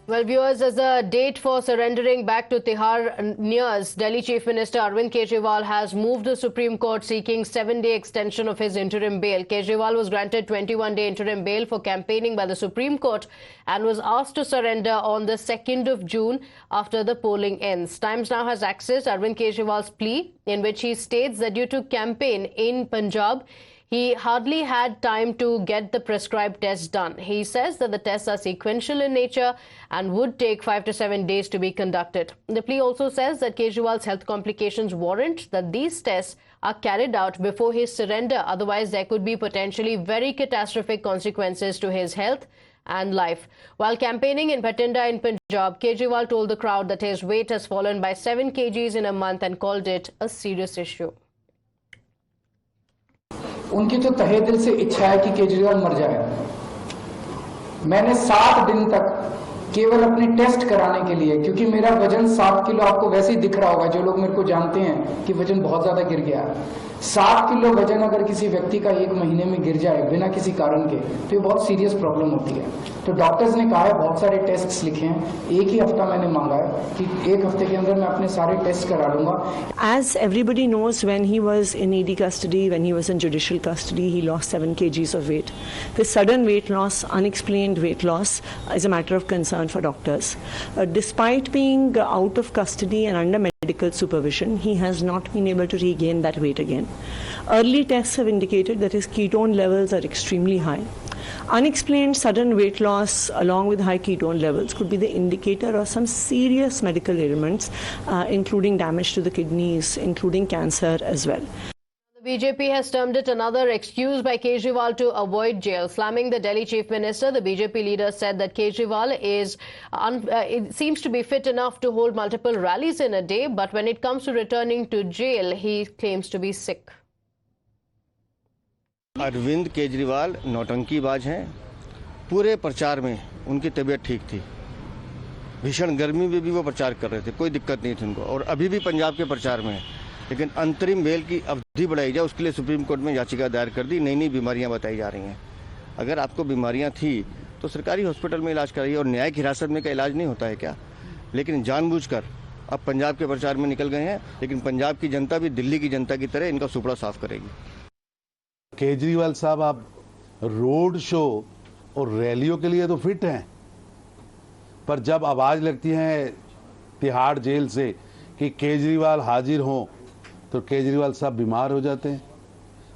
Well, viewers, as the date for surrendering back to Tihar nears, Delhi Chief Minister Arvind Kejriwal has moved the Supreme Court seeking 7-day extension of his interim bail. Kejriwal was granted 21-day interim bail for campaigning by the Supreme Court and was asked to surrender on the 2nd of June after the polling ends. Times Now has accessed Arvind Kejriwal's plea, in which he states that due to campaign in Punjab, he hardly had time to get the prescribed tests done. He says that the tests are sequential in nature and would take 5 to 7 days to be conducted. The plea also says that Kejriwal's health complications warrant that these tests are carried out before his surrender. Otherwise, there could be potentially very catastrophic consequences to his health and life. While campaigning in Bathinda in Punjab, Kejriwal told the crowd that his weight has fallen by 7 kgs in a month and called it a serious issue. उनकी तो तहे दिल से इच्छा है कि केजरीवाल मर जाए। मैंने 7 दिन तक केवल अपने टेस्ट कराने के लिए, क्योंकि मेरा वजन 7 किलो आपको वैसे ही दिख रहा होगा, जो लोग मेरे को जानते हैं कि वजन बहुत ज्यादा गिर गया। 7 किलो वजन अगर किसी व्यक्ति का 1 महीने में गिर जाए बिना किसी कारण के, तो ये बहुत सीरियस प्रॉब्लम होती है। तो डॉक्टर्स ने कहा है, बहुत सारे टेस्ट लिखे हैं, 1 ही हफ्ता मैंने मांगा है कि 1 हफ्ते के अंदर मैं अपने सारे टेस्ट करा लूंगा। As everybody knows, when he was in ED custody, when he was in judicial custody, he lost 7 kgs of weight. This sudden weight loss, unexplained weight loss, is a matter of concern for doctors. Despite being out of custody and under medical supervision, he has not been able to regain that weight again. Early tests have indicated that his ketone levels are extremely high. Unexplained sudden weight loss along with high ketone levels could be the indicator of some serious medical ailments, including damage to the kidneys, including cancer as well. The BJP has termed it another excuse by Kejriwal to avoid jail. Slamming the Delhi Chief Minister, the BJP leader said that Kejriwal it seems to be fit enough to hold multiple rallies in a day, but when it comes to returning to jail, he claims to be sick. Arvind Kejriwal नौटंकीबाज हैं। पूरे प्रचार में उनकी तबीयत ठीक थी, भीषण गर्मी में भी वो प्रचार कर रहे थे, कोई दिक्कत नहीं थी उनको, और अभी भी पंजाब के प्रचार में है। लेकिन अंतरिम बेल की अवधि बढ़ाई जाए, उसके लिए सुप्रीम कोर्ट में याचिका दायर कर दी। नई नई बीमारियां बताई जा रही हैं। अगर आपको बीमारियां थी तो सरकारी हॉस्पिटल में इलाज कराइए, और न्यायिक हिरासत में का इलाज नहीं होता है क्या? लेकिन जानबूझकर अब पंजाब के प्रचार में निकल गए हैं, लेकिन पंजाब की जनता भी दिल्ली की जनता की तरह इनका सुपड़ा साफ करेगी। केजरीवाल साहब, आप रोड शो और रैलियों के लिए तो फिट हैं, पर जब आवाज लगती है तिहाड़ जेल से कि केजरीवाल हाजिर हों, तो केजरीवाल साहब बीमार हो जाते हैं।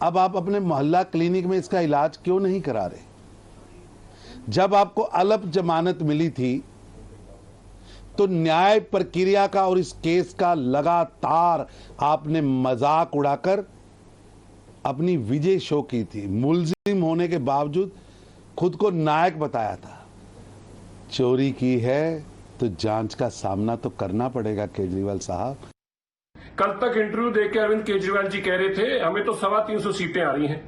अब आप अपने मोहल्ला क्लिनिक में इसका इलाज क्यों नहीं करा रहे? जब आपको अल्प जमानत मिली थी तो न्याय प्रक्रिया का और इस केस का लगातार आपने मजाक उड़ाकर अपनी विजय शो की थी। मुलजिम होने के बावजूद खुद को नायक बताया था। चोरी की है तो जांच का सामना तो करना पड़ेगा केजरीवाल साहब। कल तक इंटरव्यू देकर अरविंद केजरीवाल जी कह रहे थे हमें तो 325 सीटें आ रही हैं,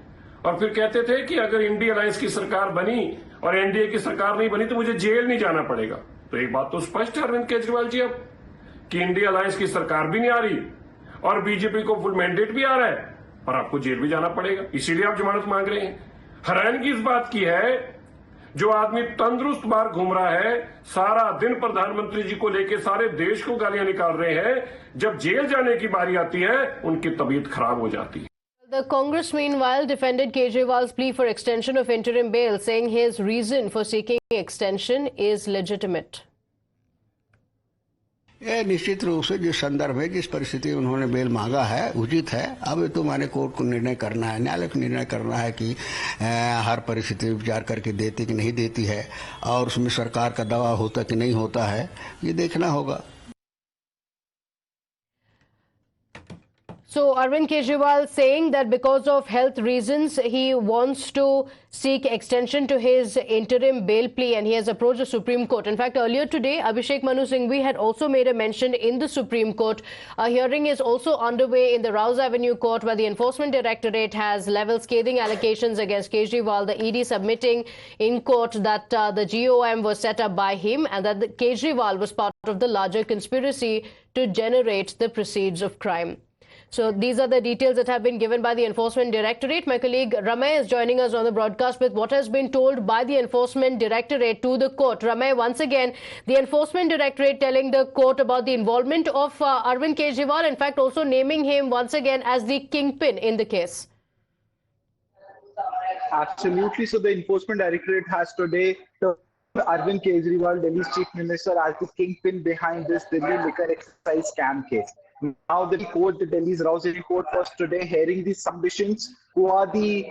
और फिर कहते थे कि अगर इंडिया अलायंस की सरकार बनी और एनडीए की सरकार नहीं बनी तो मुझे जेल नहीं जाना पड़ेगा। तो एक बात तो स्पष्ट है अरविंद केजरीवाल जी अब, कि इंडिया अलायंस की सरकार भी नहीं आ रही और बीजेपी को फुल मैंडेट भी आ रहा है और आपको जेल भी जाना पड़ेगा, इसीलिए आप जमानत मांग रहे हैं। हैरानगी इस बात की है, जो आदमी तंदुरुस्त बाहर घूम रहा है, सारा दिन प्रधानमंत्री जी को लेकर सारे देश को गालियां निकाल रहे हैं, जब जेल जाने की बारी आती है उनकी तबीयत खराब हो जाती है। The Congress, meanwhile, defended Kejriwal's plea for extension of interim bail, saying his reason for seeking extension is legitimate. यह निश्चित रूप से जिस संदर्भ में जिस परिस्थिति उन्होंने बेल मांगा है उचित है। अब तो माने कोर्ट को निर्णय करना है, न्यायालय को निर्णय करना है कि हर परिस्थिति विचार करके देती कि नहीं देती है, और उसमें सरकार का दबाव होता कि नहीं होता है, ये देखना होगा। So Arvind Kejriwal saying that because of health reasons, he wants to seek extension to his interim bail plea, and he has approached the Supreme Court. In fact, earlier today, Abhishek Manu Singhvi had also made a mention in the Supreme Court. A hearing is also underway in the Rouse Avenue Court, where the Enforcement Directorate has leveled scathing allegations against Kejriwal, the ED submitting in court that the GOM was set up by him and that Kejriwal was part of the larger conspiracy to generate the proceeds of crime. So these are the details that have been given by the Enforcement Directorate. My colleague Ramay is joining us on the broadcast with what has been told by the Enforcement Directorate to the court. Ramay, once again, the Enforcement Directorate telling the court about the involvement of Arvind Kejriwal, in fact also naming him once again as the kingpin in the case. Absolutely. So the Enforcement Directorate has today Arvind Kejriwal, Delhi's Chief Minister, as the kingpin behind this Delhi liquor excise scam case. Now the court, the Delhi's Rousey Court, was today hearing the submissions, who are the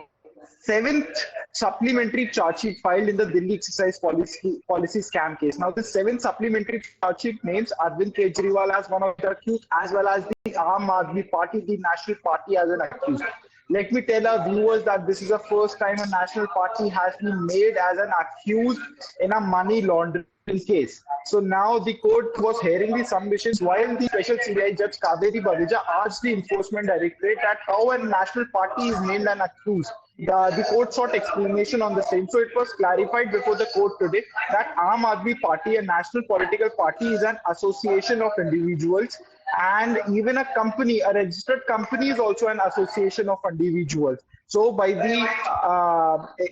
7th supplementary charge sheet filed in the Delhi excise policy scam case. Now the 7th supplementary charge sheet names Arvind Kejriwal as one of the accused, as well as the Aam Aadmi Party, the National Party, as an accused. Let me tell our viewers that this is the first time a national party has been made as an accused in a money laundering case. So now the court was hearing the submissions while the special CBI Judge Kaveri Baweja asked the Enforcement Directorate that how a national party is named an accused. The court sought explanation on the same. So it was clarified before the court today that Aam Aadmi Party, a national political party, is an association of individuals, and even a company, a registered company, is also an association of individuals. So by the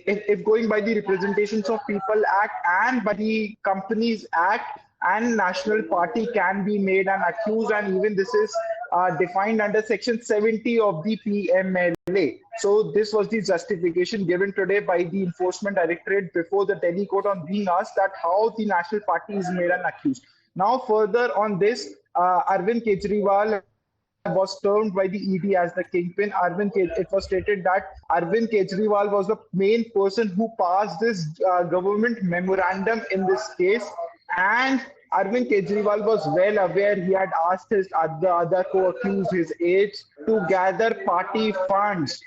if going by the Representations of People Act and by the Companies Act, and national party can be made an accused, and even this is defined under section 70 of the PMLA. So this was the justification given today by the Enforcement Directorate before the Delhi court on being asked that how the national party is made an accused. Now further on this, Arvind Kejriwal was termed by the ED as the kingpin. It was stated that Arvind Kejriwal was the main person who passed this government memorandum in this case, and Arvind Kejriwal was well aware. He had asked the other co-accused his aides to gather party funds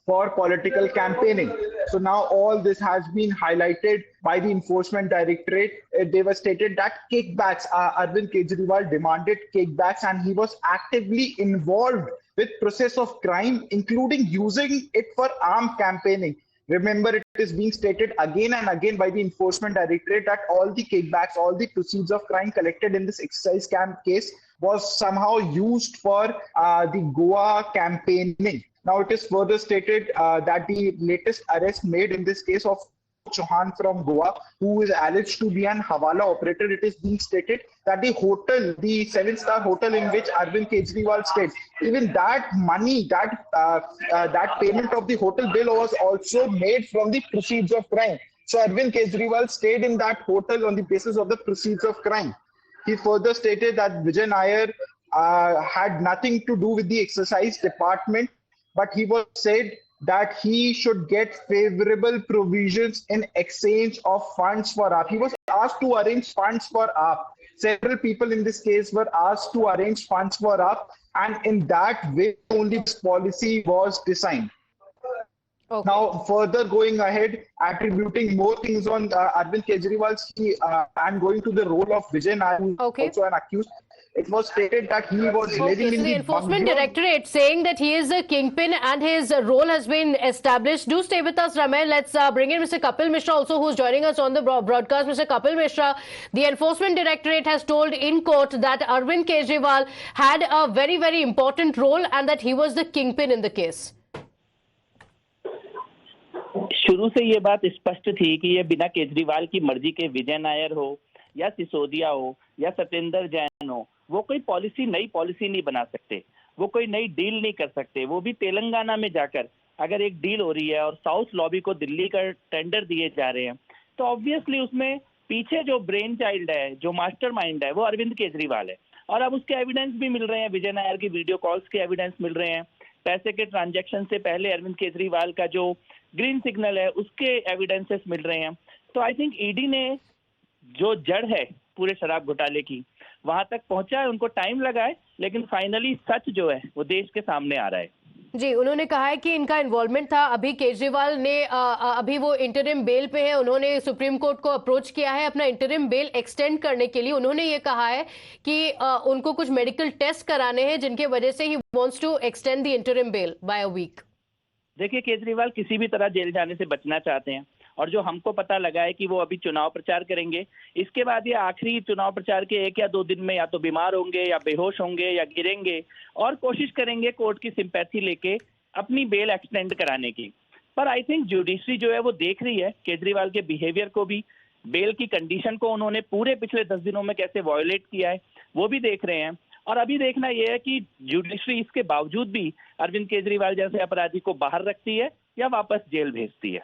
for political campaigning. So now all this has been highlighted by the Enforcement Directorate. They were stated that kickbacks, Arvind Kejriwal demanded kickbacks, and he was actively involved with process of crime, including using it for armed campaigning. Remember, it is being stated again and again by the Enforcement Directorate that all the kickbacks, all the proceeds of crime collected in this excise scam case was somehow used for the Goa campaigning. Now, it is further stated that the latest arrest made in this case of Chauhan from Goa, who is alleged to be an Hawala operator, it is being stated that the hotel, the 7-star hotel in which Arvind Kejriwal stayed, even that money, that payment of the hotel bill was also made from the proceeds of crime. So Arvind Kejriwal stayed in that hotel on the basis of the proceeds of crime. He further stated that Vijay Nair had nothing to do with the excise department, but he was said that he should get favorable provisions in exchange of funds for AAP. He was asked to arrange funds for AAP. Several people in this case were asked to arrange funds for AAP, and in that way only this policy was designed. Okay. Now, further going ahead, attributing more things on Arvind Kejriwal's and going to the role of Vijay Nair, who is also an accused. It was stated that he was living in the Enforcement Directorate saying that he is a kingpin and his role has been established. Do stay with us, Ramay. Let's bring in Mr. Kapil Mishra also, who's joining us on the broadcast. Mr. Kapil Mishra, the Enforcement Directorate has told in court that Arvind Kejriwal had a very, very important role and that he was the kingpin in the case. शुरू से ये बात स्पष्ट थी कि ये बिना केजरीवाल की मर्जी के विजय नायर हो या सिसोदिया हो या सत्येंद्र जैन हो, वो कोई नई पॉलिसी नहीं बना सकते, वो कोई नई डील नहीं कर सकते। वो भी तेलंगाना में जाकर अगर एक डील हो रही है और साउथ लॉबी को दिल्ली का टेंडर दिए जा रहे हैं, तो ऑब्वियसली उसमें पीछे जो ब्रेन चाइल्ड है, जो मास्टरमाइंड है, वो अरविंद केजरीवाल है। और अब उसके एविडेंस भी मिल रहे हैं, विजय नायर की वीडियो कॉल्स के एविडेंस मिल रहे हैं, पैसे के ट्रांजैक्शन से पहले अरविंद केजरीवाल का जो ग्रीन सिग्नल है उसके एविडेंसेस मिल रहे हैं। तो आई थिंक ईडी ने जो जड़ है पूरे शराब घोटाले की वहां तक पहुंचा है, उनको टाइम लगा है, लेकिन फाइनली सच जो है वो देश के सामने आ रहा है। जी, उन्होंने कहा है कि इनका इन्वॉल्वमेंट था। अभी केजरीवाल ने अभी वो इंटरिम बेल पे है, उन्होंने सुप्रीम कोर्ट को अप्रोच किया है अपना इंटरिम बेल एक्सटेंड करने के लिए। उन्होंने ये कहा है कि उनको कुछ मेडिकल टेस्ट कराने हैं जिनके वजह से he wants to extend the interim bail by a week. देखिए, केजरीवाल किसी भी तरह जेल जाने से बचना चाहते हैं और जो हमको पता लगा है कि वो अभी चुनाव प्रचार करेंगे, इसके बाद ये आखिरी चुनाव प्रचार के 1 या 2 दिन में या तो बीमार होंगे या बेहोश होंगे या गिरेंगे और कोशिश करेंगे कोर्ट की सिंपैथी लेके अपनी बेल एक्सटेंड कराने की। पर आई थिंक जुडिशरी जो है वो देख रही है केजरीवाल के बिहेवियर को भी, बेल की कंडीशन को उन्होंने पूरे पिछले 10 दिनों में कैसे वायोलेट किया है वो भी देख रहे हैं। और अभी देखना यह है कि जुडिशरी इसके बावजूद भी अरविंद केजरीवाल जैसे अपराधी को बाहर रखती है या वापस जेल भेजती है।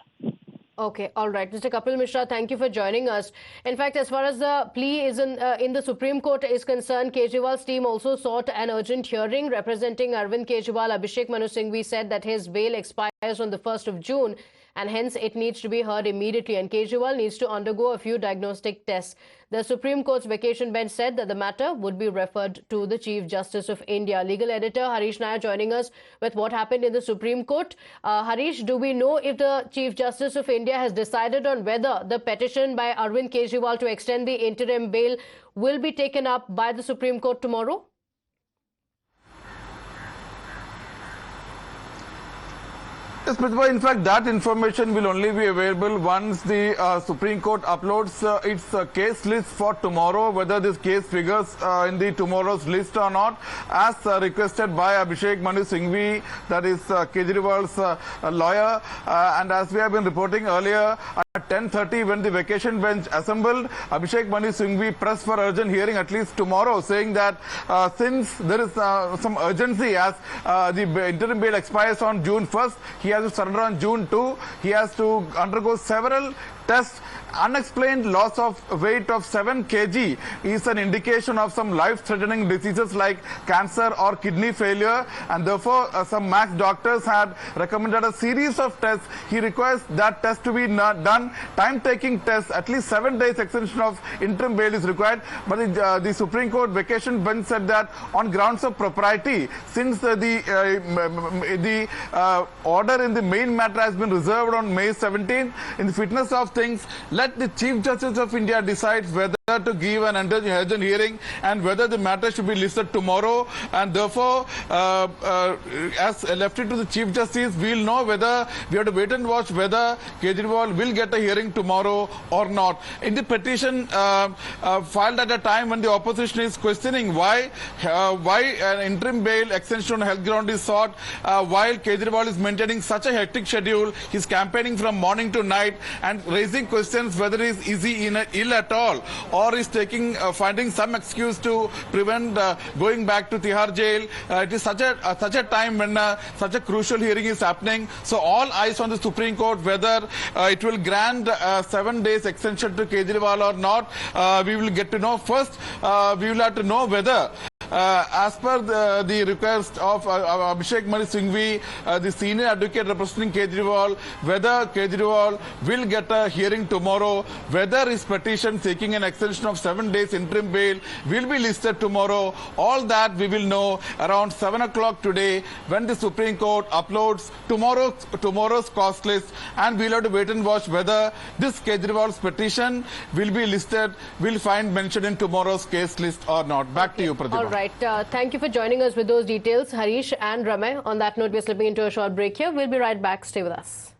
Okay, all right. Mr. Kapil Mishra, thank you for joining us. In fact, as far as the plea is in the Supreme Court is concerned, Kejriwal's team also sought an urgent hearing. Representing Arvind Kejriwal, Abhishek Manu Singhvi said that his bail expires on the 1st of June and hence it needs to be heard immediately, and Kejriwal needs to undergo a few diagnostic tests. The Supreme Court's vacation bench said that the matter would be referred to the Chief Justice of India. Legal editor Harish Nair joining us with what happened in the Supreme Court. Harish, do we know if the Chief Justice of India has decided on whether the petition by Arvind Kejriwal to extend the interim bail will be taken up by the Supreme Court tomorrow? Yes, Pratibha, in fact, that information will only be available once the Supreme Court uploads its case list for tomorrow, whether this case figures in the tomorrow's list or not, as requested by Abhishek Manu Singhvi, that is Kejriwal's lawyer. And as we have been reporting earlier, at 10:30, when the vacation bench assembled, Abhishek Manu Singhvi pressed for urgent hearing at least tomorrow, saying that since there is some urgency as the interim bail expires on June 1st, he has to surrender on June 2. He has to undergo several tests. Unexplained loss of weight of 7 kg is an indication of some life-threatening diseases like cancer or kidney failure, and therefore some Max doctors had recommended a series of tests. He requires that test to be done, time-taking tests. At least 7 days extension of interim bail is required, but the Supreme Court vacation bench said that on grounds of propriety, since the order in the main matter has been reserved on May 17th, in the fitness of things, let the Chief Justice of India decide whether to give an urgent hearing and whether the matter should be listed tomorrow. And therefore, as left it to the Chief Justice, we'll know whether we have to wait and watch whether Kejriwal will get a hearing tomorrow or not. In the petition filed at a time when the opposition is questioning why an interim bail extension on health ground is sought, while Kejriwal is maintaining such a hectic schedule, he's campaigning from morning to night and raising questions whether is he ill at all, or is finding some excuse to prevent going back to Tihar jail. It is such a time when such a crucial hearing is happening. So all eyes on the Supreme Court whether it will grant 7 days extension to Kejriwal or not. We will get to know first. We will have to know whether as per the request of Abhishek Manu Singhvi, the senior advocate representing Kejriwal, whether Kejriwal will get a hearing tomorrow, whether his petition seeking an extension of 7 days interim bail will be listed tomorrow. All that we will know around 7 o'clock today when the Supreme Court uploads tomorrow's cost list, and we'll have to wait and watch whether this Kejriwal's petition will be listed, will find mention in tomorrow's case list or not. Back to you, Pratibha. All right. Thank you for joining us with those details, Harish and Ramay. On that note, we're slipping into a short break here. We'll be right back. Stay with us.